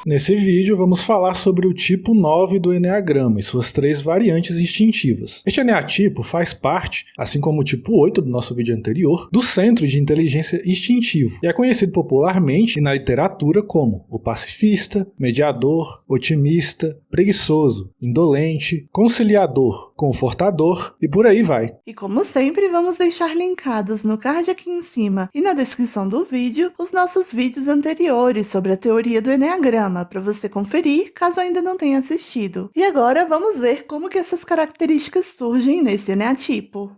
Nesse vídeo vamos falar sobre o tipo 9 do Eneagrama e suas 3 variantes instintivas. Este eneatipo faz parte, assim como o tipo 8 do nosso vídeo anterior, do Centro de Inteligência Instintivo e é conhecido popularmente e na literatura como o pacifista, mediador, otimista, preguiçoso, indolente, conciliador, confortador e por aí vai. E como sempre, vamos deixar linkados no card aqui em cima e na descrição do vídeo os nossos vídeos anteriores sobre a teoria do Eneagrama, para você conferir caso ainda não tenha assistido. E agora vamos ver como que essas características surgem nesse eneatipo.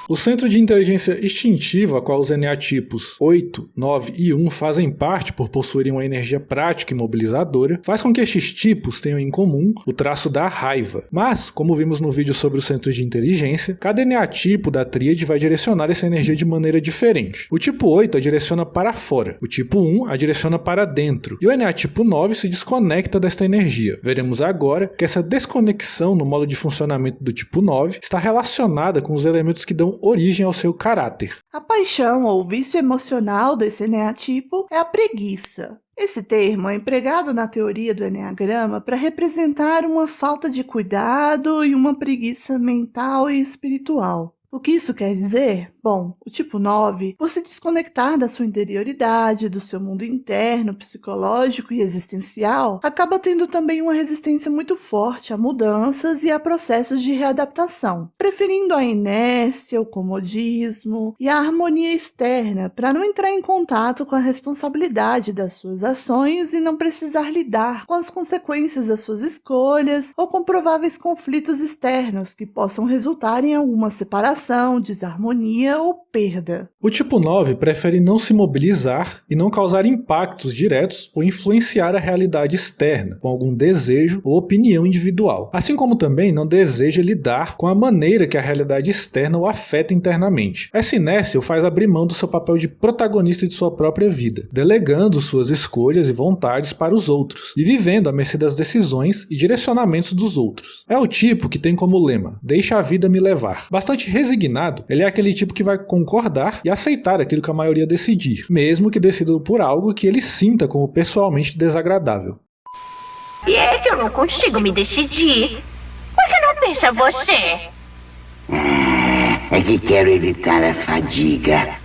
O Centro de Inteligência Instintiva, a qual os eneatipos 8, 9 e 1 fazem parte por possuírem uma energia prática e mobilizadora, faz com que estes tipos tenham em comum o traço da raiva. Mas, como vimos no vídeo sobre o Centro de Inteligência, cada eneatipo da tríade vai direcionar essa energia de maneira diferente. O tipo 8 a direciona para fora, o tipo 1 a direciona para dentro, e o eneatipo 9 se desconecta desta energia. Veremos agora que essa desconexão no modo de funcionamento do tipo 9 está relacionada com os elementos que dão origem ao seu caráter. A paixão ou vício emocional desse eneatipo é a preguiça. Esse termo é empregado na teoria do Eneagrama para representar uma falta de cuidado e uma preguiça mental e espiritual. O que isso quer dizer? Bom, o tipo 9, por se desconectar da sua interioridade, do seu mundo interno, psicológico e existencial, acaba tendo também uma resistência muito forte a mudanças e a processos de readaptação, preferindo a inércia, o comodismo e a harmonia externa para não entrar em contato com a responsabilidade das suas ações e não precisar lidar com as consequências das suas escolhas ou com prováveis conflitos externos que possam resultar em alguma separação, desarmonia ou perda. O tipo 9 prefere não se mobilizar e não causar impactos diretos ou influenciar a realidade externa, com algum desejo ou opinião individual, assim como também não deseja lidar com a maneira que a realidade externa o afeta internamente. Essa inércia o faz abrir mão do seu papel de protagonista de sua própria vida, delegando suas escolhas e vontades para os outros, e vivendo à mercê das decisões e direcionamentos dos outros. É o tipo que tem como lema, deixa a vida me levar. Bastante resignado, ele é aquele tipo que vai concordar e aceitar aquilo que a maioria decidir, mesmo que decida por algo que ele sinta como pessoalmente desagradável. E é que eu não consigo me decidir. Por que não pensa você? É que quero evitar a fadiga.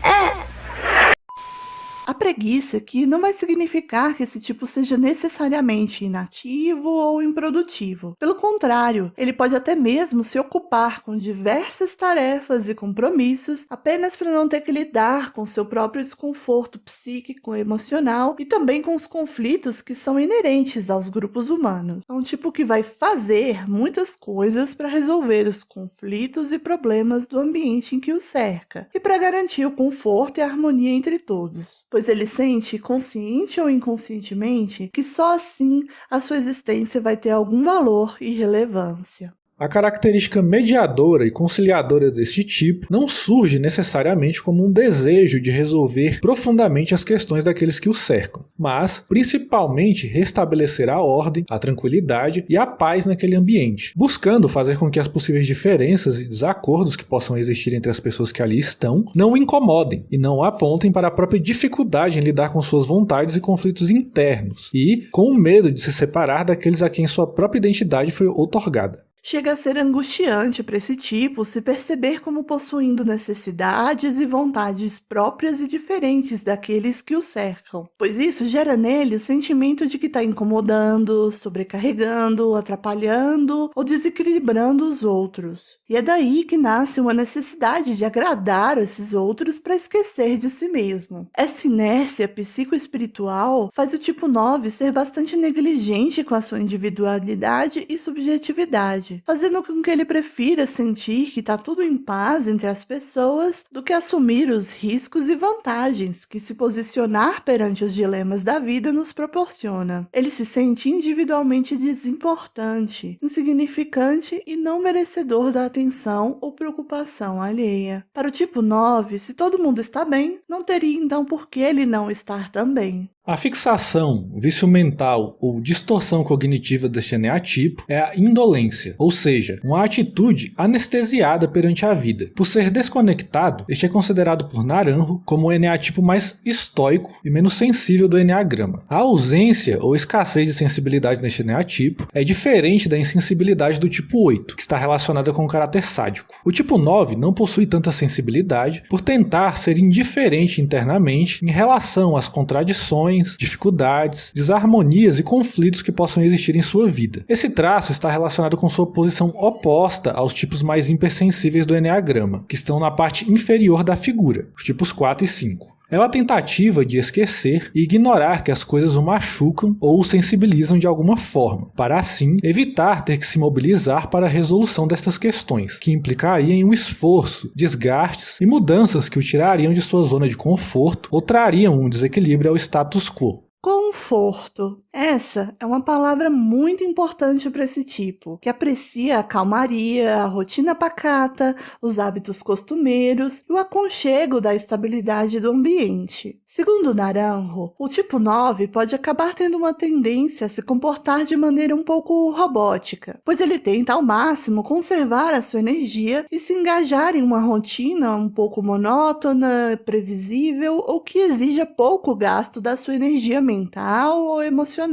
A preguiça aqui não vai significar que esse tipo seja necessariamente inativo ou improdutivo. Pelo contrário, ele pode até mesmo se ocupar com diversas tarefas e compromissos apenas para não ter que lidar com seu próprio desconforto psíquico e emocional e também com os conflitos que são inerentes aos grupos humanos. É um tipo que vai fazer muitas coisas para resolver os conflitos e problemas do ambiente em que o cerca e para garantir o conforto e a harmonia entre todos. Pois ele sente, consciente ou inconscientemente, que só assim a sua existência vai ter algum valor e relevância. A característica mediadora e conciliadora deste tipo não surge necessariamente como um desejo de resolver profundamente as questões daqueles que o cercam, mas principalmente restabelecer a ordem, a tranquilidade e a paz naquele ambiente, buscando fazer com que as possíveis diferenças e desacordos que possam existir entre as pessoas que ali estão não o incomodem e não apontem para a própria dificuldade em lidar com suas vontades e conflitos internos e com o medo de se separar daqueles a quem sua própria identidade foi outorgada. Chega a ser angustiante para esse tipo se perceber como possuindo necessidades e vontades próprias e diferentes daqueles que o cercam, pois isso gera nele o sentimento de que está incomodando, sobrecarregando, atrapalhando ou desequilibrando os outros. E é daí que nasce uma necessidade de agradar esses outros para esquecer de si mesmo. Essa inércia psicoespiritual faz o tipo 9 ser bastante negligente com a sua individualidade e subjetividade, fazendo com que ele prefira sentir que está tudo em paz entre as pessoas do que assumir os riscos e vantagens que se posicionar perante os dilemas da vida nos proporciona. Ele se sente individualmente desimportante, insignificante e não merecedor da atenção ou preocupação alheia. Para o tipo 9, se todo mundo está bem, não teria então por que ele não estar também. A fixação, vício mental ou distorção cognitiva deste eneatipo é a indolência, ou seja, uma atitude anestesiada perante a vida. Por ser desconectado, este é considerado por Naranjo como o eneatipo mais estoico e menos sensível do eneagrama. A ausência ou escassez de sensibilidade neste eneatipo é diferente da insensibilidade do tipo 8, que está relacionada com o caráter sádico. O tipo 9 não possui tanta sensibilidade por tentar ser indiferente internamente em relação às contradições, dificuldades, desarmonias e conflitos que possam existir em sua vida. Esse traço está relacionado com sua posição oposta aos tipos mais hipersensíveis do eneagrama, que estão na parte inferior da figura, os tipos 4 e 5. É uma tentativa de esquecer e ignorar que as coisas o machucam ou o sensibilizam de alguma forma, para assim evitar ter que se mobilizar para a resolução destas questões, que implicariam em um esforço, desgastes e mudanças que o tirariam de sua zona de conforto ou trariam um desequilíbrio ao status quo. Conforto. Essa é uma palavra muito importante para esse tipo, que aprecia a calmaria, a rotina pacata, os hábitos costumeiros e o aconchego da estabilidade do ambiente. Segundo Naranjo, o tipo 9 pode acabar tendo uma tendência a se comportar de maneira um pouco robótica, pois ele tenta ao máximo conservar a sua energia e se engajar em uma rotina um pouco monótona, previsível ou que exija pouco gasto da sua energia mental ou emocional.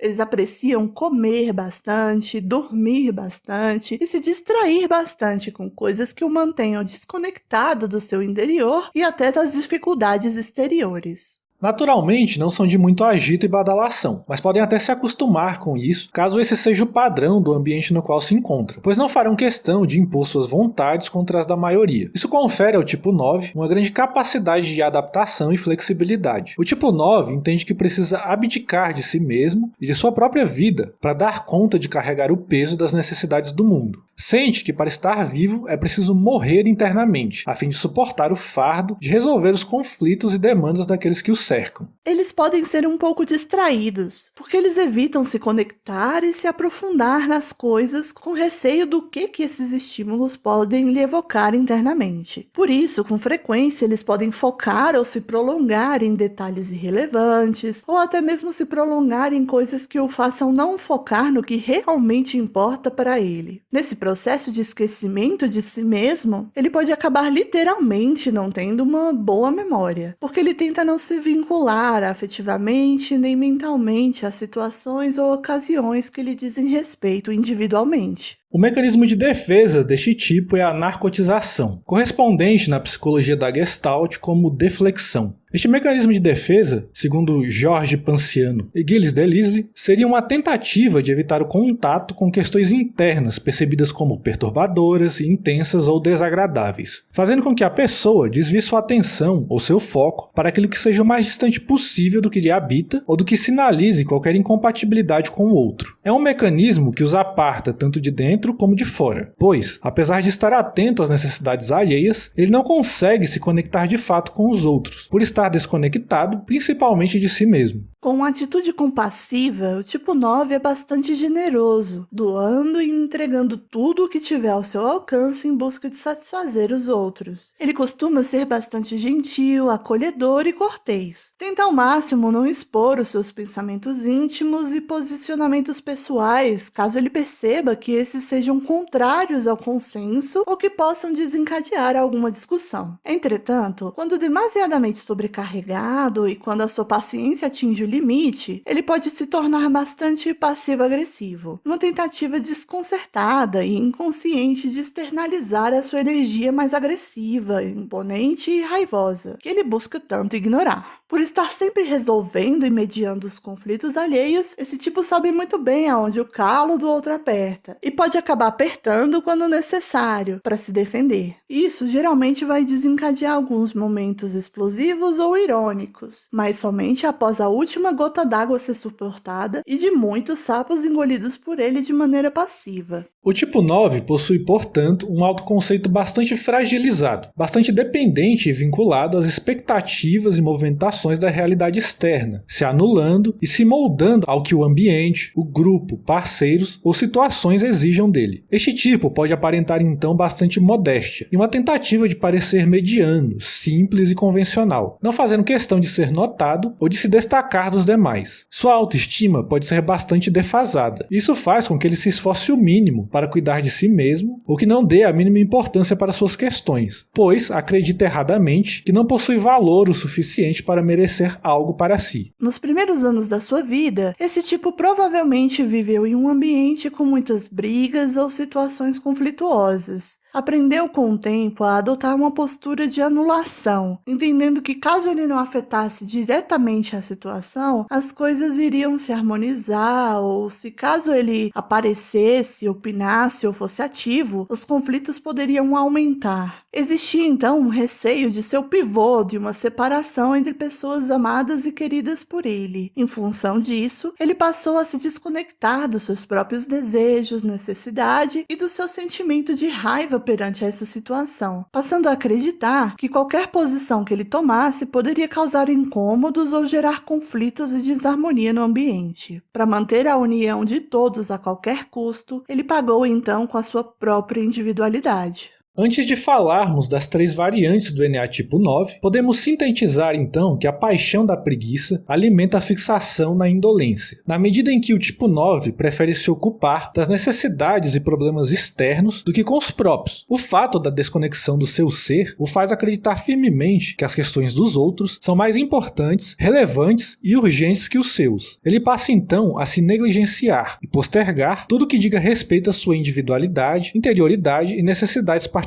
Eles apreciam comer bastante, dormir bastante e se distrair bastante com coisas que o mantenham desconectado do seu interior e até das dificuldades exteriores. Naturalmente, não são de muito agito e badalação, mas podem até se acostumar com isso, caso esse seja o padrão do ambiente no qual se encontram, pois não farão questão de impor suas vontades contra as da maioria. Isso confere ao tipo 9 uma grande capacidade de adaptação e flexibilidade. O tipo 9 entende que precisa abdicar de si mesmo e de sua própria vida para dar conta de carregar o peso das necessidades do mundo. Sente que para estar vivo é preciso morrer internamente, a fim de suportar o fardo de resolver os conflitos e demandas daqueles que os cercam. Eles podem ser um pouco distraídos, porque eles evitam se conectar e se aprofundar nas coisas com receio do que esses estímulos podem lhe evocar internamente. Por isso, com frequência, eles podem focar ou se prolongar em detalhes irrelevantes, ou até mesmo se prolongar em coisas que o façam não focar no que realmente importa para ele. Nesse processo de esquecimento de si mesmo, ele pode acabar literalmente não tendo uma boa memória, porque ele tenta não se vincular afetivamente nem mentalmente a situações ou ocasiões que lhe dizem respeito individualmente. O mecanismo de defesa deste tipo é a narcotização, correspondente na psicologia da Gestalt como deflexão. Este mecanismo de defesa, segundo Jorge Panciano e Gilles Delisle, seria uma tentativa de evitar o contato com questões internas percebidas como perturbadoras, intensas ou desagradáveis, fazendo com que a pessoa desvie sua atenção ou seu foco para aquilo que seja o mais distante possível do que lhe habita ou do que sinalize qualquer incompatibilidade com o outro. É um mecanismo que os aparta tanto de dentro como de fora, pois, apesar de estar atento às necessidades alheias, ele não consegue se conectar de fato com os outros, por estar desconectado principalmente de si mesmo. Com uma atitude compassiva, o tipo 9 é bastante generoso, doando e entregando tudo o que tiver ao seu alcance em busca de satisfazer os outros. Ele costuma ser bastante gentil, acolhedor e cortês. Tenta ao máximo não expor os seus pensamentos íntimos e posicionamentos pessoais, caso ele perceba que esses sejam contrários ao consenso ou que possam desencadear alguma discussão. Entretanto, quando demasiadamente sobrecarregado e quando a sua paciência atinge o limite, ele pode se tornar bastante passivo-agressivo, uma tentativa desconcertada e inconsciente de externalizar a sua energia mais agressiva, imponente e raivosa, que ele busca tanto ignorar. Por estar sempre resolvendo e mediando os conflitos alheios, esse tipo sabe muito bem aonde o calo do outro aperta e pode acabar apertando quando necessário para se defender. Isso geralmente vai desencadear alguns momentos explosivos ou irônicos, mas somente após a última gota d'água ser suportada e de muitos sapos engolidos por ele de maneira passiva. O tipo 9 possui, portanto, um autoconceito bastante fragilizado, bastante dependente e vinculado às expectativas e movimentações variações da realidade externa, se anulando e se moldando ao que o ambiente, o grupo, parceiros ou situações exijam dele. Este tipo pode aparentar então bastante modéstia, em uma tentativa de parecer mediano, simples e convencional, não fazendo questão de ser notado ou de se destacar dos demais. Sua autoestima pode ser bastante defasada. Isso faz com que ele se esforce o mínimo para cuidar de si mesmo ou que não dê a mínima importância para suas questões, pois acredita erradamente que não possui valor o suficiente para merecer algo para si. Nos primeiros anos da sua vida, esse tipo provavelmente viveu em um ambiente com muitas brigas ou situações conflituosas. Aprendeu com o tempo a adotar uma postura de anulação, entendendo que caso ele não afetasse diretamente a situação, as coisas iriam se harmonizar, ou se caso ele aparecesse, opinasse ou fosse ativo, os conflitos poderiam aumentar. Existia então um receio de ser o pivô de uma separação entre pessoas amadas e queridas por ele. Em função disso, ele passou a se desconectar dos seus próprios desejos, necessidade e do seu sentimento de raiva perante essa situação, passando a acreditar que qualquer posição que ele tomasse poderia causar incômodos ou gerar conflitos e desarmonia no ambiente. Para manter a união de todos a qualquer custo, ele pagou então com a sua própria individualidade. Antes de falarmos das 3 variantes do NA tipo 9, podemos sintetizar então que a paixão da preguiça alimenta a fixação na indolência, na medida em que o tipo 9 prefere se ocupar das necessidades e problemas externos do que com os próprios. O fato da desconexão do seu ser o faz acreditar firmemente que as questões dos outros são mais importantes, relevantes e urgentes que os seus. Ele passa então a se negligenciar e postergar tudo que diga respeito à sua individualidade, interioridade e necessidades particulares.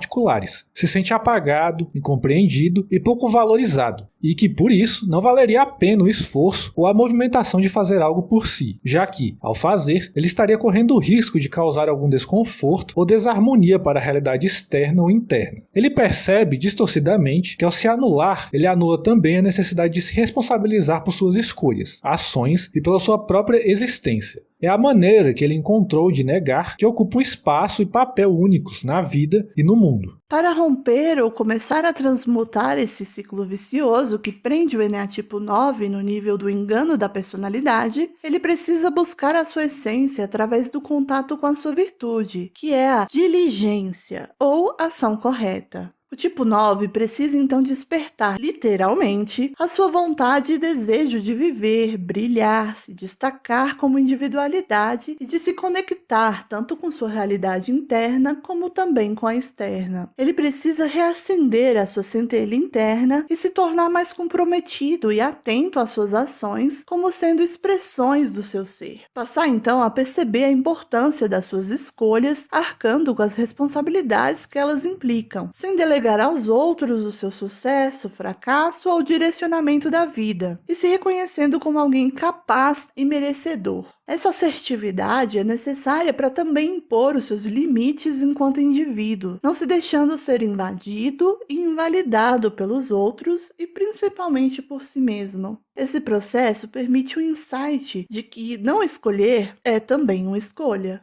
Se sente apagado, incompreendido e pouco valorizado, e que por isso não valeria a pena o esforço ou a movimentação de fazer algo por si, já que, ao fazer, ele estaria correndo o risco de causar algum desconforto ou desarmonia para a realidade externa ou interna. Ele percebe distorcidamente que ao se anular, ele anula também a necessidade de se responsabilizar por suas escolhas, ações e pela sua própria existência. É a maneira que ele encontrou de negar que ocupa um espaço e papel únicos na vida e no mundo. Para romper ou começar a transmutar esse ciclo vicioso que prende o NA tipo 9 no nível do engano da personalidade, ele precisa buscar a sua essência através do contato com a sua virtude, que é a diligência ou ação correta. O tipo 9 precisa então despertar, literalmente, a sua vontade e desejo de viver, brilhar, se destacar como individualidade e de se conectar tanto com sua realidade interna como também com a externa. Ele precisa reacender a sua centelha interna e se tornar mais comprometido e atento às suas ações como sendo expressões do seu ser. Passar então a perceber a importância das suas escolhas, arcando com as responsabilidades que elas implicam, sem delegar aos outros o seu sucesso, fracasso ou direcionamento da vida, e se reconhecendo como alguém capaz e merecedor. Essa assertividade é necessária para também impor os seus limites enquanto indivíduo, não se deixando ser invadido e invalidado pelos outros e principalmente por si mesmo. Esse processo permite o insight de que não escolher é também uma escolha.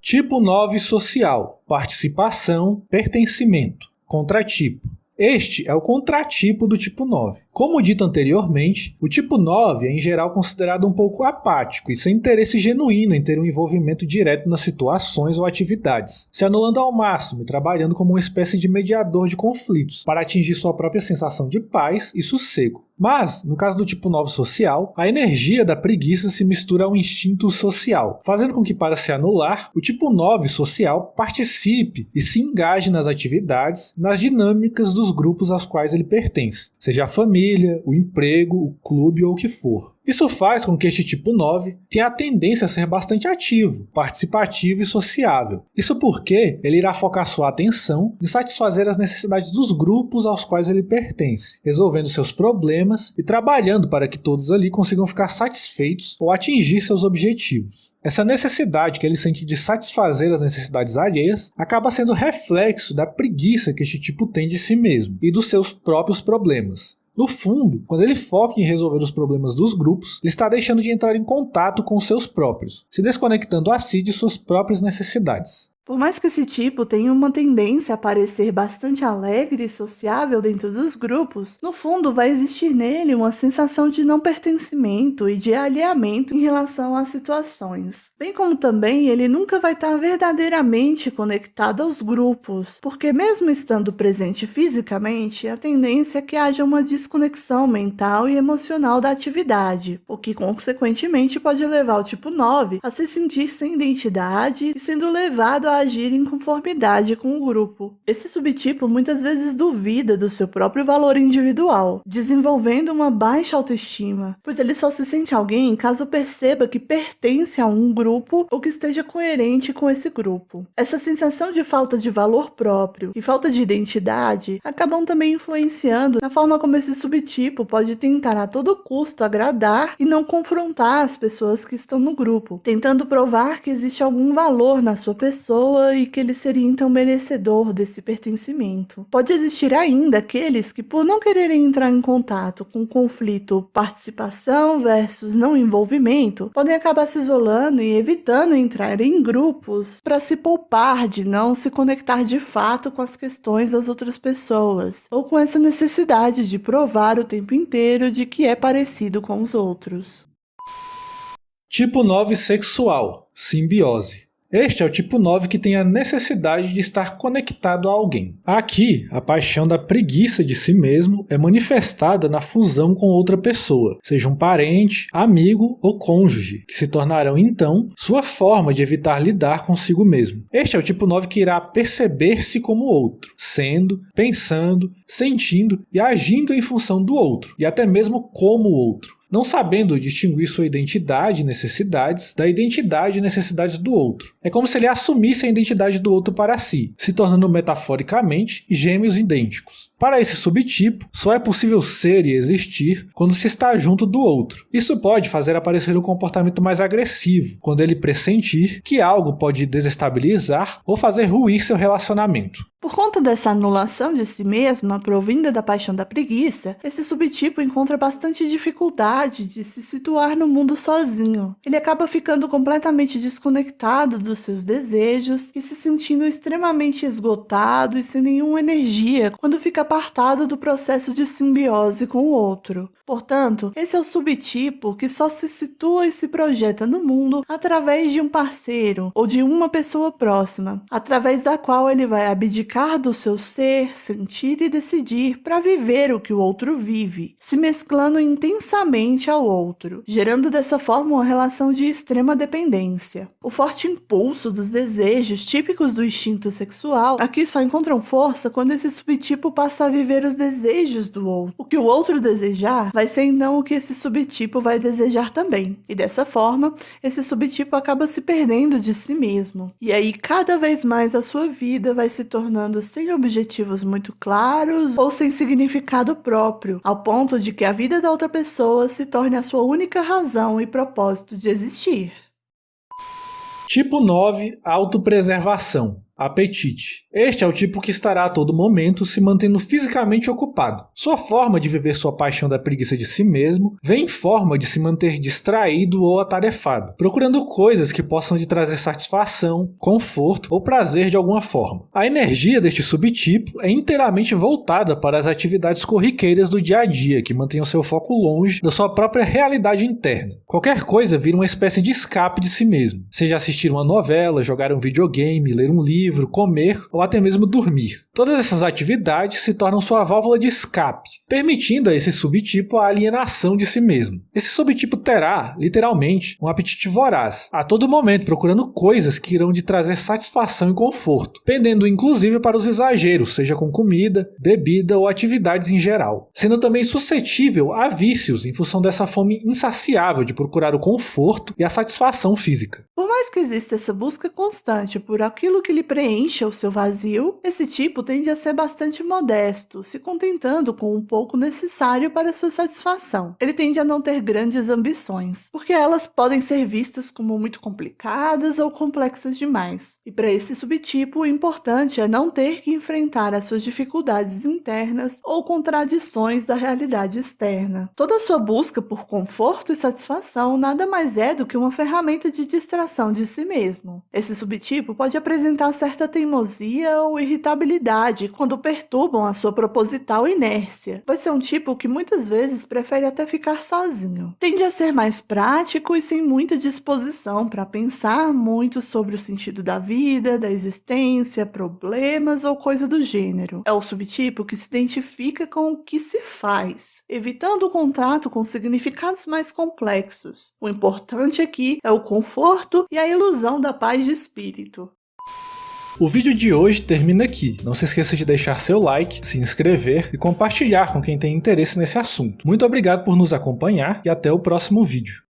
Tipo 9 social, participação, pertencimento, contratipo. Este é o contratipo do tipo 9. Como dito anteriormente, o tipo 9 é em geral considerado um pouco apático e sem interesse genuíno em ter um envolvimento direto nas situações ou atividades, se anulando ao máximo e trabalhando como uma espécie de mediador de conflitos para atingir sua própria sensação de paz e sossego. Mas, no caso do tipo 9 social, a energia da preguiça se mistura ao instinto social, fazendo com que, para se anular, o tipo 9 social participe e se engaje nas atividades, nas dinâmicas dos grupos aos quais ele pertence, seja a família, o emprego, o clube ou o que for. Isso faz com que este tipo 9 tenha a tendência a ser bastante ativo, participativo e sociável. Isso porque ele irá focar sua atenção em satisfazer as necessidades dos grupos aos quais ele pertence, resolvendo seus problemas e trabalhando para que todos ali consigam ficar satisfeitos ou atingir seus objetivos. Essa necessidade que ele sente de satisfazer as necessidades alheias acaba sendo reflexo da preguiça que este tipo tem de si mesmo e dos seus próprios problemas. No fundo, quando ele foca em resolver os problemas dos grupos, ele está deixando de entrar em contato com os seus próprios, se desconectando a si de suas próprias necessidades. Por mais que esse tipo tenha uma tendência a parecer bastante alegre e sociável dentro dos grupos, no fundo vai existir nele uma sensação de não pertencimento e de alheamento em relação às situações. Bem como também ele nunca vai estar verdadeiramente conectado aos grupos, porque mesmo estando presente fisicamente, a tendência é que haja uma desconexão mental e emocional da atividade, o que consequentemente pode levar o tipo 9 a se sentir sem identidade e sendo levado a agir em conformidade com o grupo. Esse subtipo muitas vezes duvida do seu próprio valor individual, desenvolvendo uma baixa autoestima, pois ele só se sente alguém caso perceba que pertence a um grupo ou que esteja coerente com esse grupo. Essa sensação de falta de valor próprio e falta de identidade acabam também influenciando na forma como esse subtipo pode tentar a todo custo agradar e não confrontar as pessoas que estão no grupo, tentando provar que existe algum valor na sua pessoa e que ele seria então merecedor desse pertencimento. Pode existir ainda aqueles que, por não quererem entrar em contato com o conflito participação versus não envolvimento, podem acabar se isolando e evitando entrar em grupos para se poupar de não se conectar de fato com as questões das outras pessoas, ou com essa necessidade de provar o tempo inteiro de que é parecido com os outros. Tipo 9 sexual, simbiose. Este é o tipo 9 que tem a necessidade de estar conectado a alguém. Aqui, a paixão da preguiça de si mesmo é manifestada na fusão com outra pessoa, seja um parente, amigo ou cônjuge, que se tornarão então sua forma de evitar lidar consigo mesmo. Este é o tipo 9 que irá perceber-se como outro, sendo, pensando, sentindo e agindo em função do outro, e até mesmo como outro, não sabendo distinguir sua identidade e necessidades da identidade e necessidades do outro. É como se ele assumisse a identidade do outro para si, se tornando metaforicamente gêmeos idênticos. Para esse subtipo, só é possível ser e existir quando se está junto do outro. Isso pode fazer aparecer um comportamento mais agressivo, quando ele pressentir que algo pode desestabilizar ou fazer ruir seu relacionamento. Por conta dessa anulação de si mesma, provinda da paixão da preguiça, esse subtipo encontra bastante dificuldade de se situar no mundo sozinho. Ele acaba ficando completamente desconectado dos seus desejos e se sentindo extremamente esgotado e sem nenhuma energia quando fica apartado do processo de simbiose com o outro. Portanto, esse é o subtipo que só se situa e se projeta no mundo através de um parceiro ou de uma pessoa próxima, através da qual ele vai abdicar do seu ser, sentir e decidir para viver o que o outro vive, se mesclando intensamente ao outro, gerando dessa forma uma relação de extrema dependência. O forte impulso dos desejos típicos do instinto sexual aqui só encontram força quando esse subtipo passa a viver os desejos do outro. O que o outro desejar vai ser então o que esse subtipo vai desejar também. E dessa forma, esse subtipo acaba se perdendo de si mesmo. E aí, cada vez mais a sua vida vai se tornando sem objetivos muito claros ou sem significado próprio, ao ponto de que a vida da outra pessoa se torne a sua única razão e propósito de existir. Tipo 9, autopreservação. Apetite. Este é o tipo que estará a todo momento se mantendo fisicamente ocupado. Sua forma de viver sua paixão da preguiça de si mesmo vem em forma de se manter distraído ou atarefado, procurando coisas que possam lhe trazer satisfação, conforto ou prazer de alguma forma. A energia deste subtipo é inteiramente voltada para as atividades corriqueiras do dia a dia, que mantenham seu foco longe da sua própria realidade interna. Qualquer coisa vira uma espécie de escape de si mesmo, seja assistir uma novela, jogar um videogame, ler um livro, comer ou até mesmo dormir. Todas essas atividades se tornam sua válvula de escape, permitindo a esse subtipo a alienação de si mesmo. Esse subtipo terá, literalmente, um apetite voraz, a todo momento procurando coisas que irão lhe trazer satisfação e conforto, pendendo inclusive para os exageros, seja com comida, bebida ou atividades em geral, sendo também suscetível a vícios em função dessa fome insaciável de procurar o conforto e a satisfação física. Por mais que exista essa busca constante por aquilo que lhe preencha o seu vazio, esse tipo tende a ser bastante modesto, se contentando com um pouco necessário para sua satisfação. Ele tende a não ter grandes ambições, porque elas podem ser vistas como muito complicadas ou complexas demais. E para esse subtipo, o importante é não ter que enfrentar as suas dificuldades internas ou contradições da realidade externa. Toda a sua busca por conforto e satisfação nada mais é do que uma ferramenta de distração de si mesmo. Esse subtipo pode apresentar certa teimosia ou irritabilidade quando perturbam a sua proposital inércia. Vai ser um tipo que muitas vezes prefere até ficar sozinho. Tende a ser mais prático e sem muita disposição para pensar muito sobre o sentido da vida, da existência, problemas ou coisa do gênero. É o subtipo que se identifica com o que se faz, evitando o contato com significados mais complexos. O importante aqui é o conforto e a ilusão da paz de espírito. O vídeo de hoje termina aqui. Não se esqueça de deixar seu like, se inscrever e compartilhar com quem tem interesse nesse assunto. Muito obrigado por nos acompanhar e até o próximo vídeo.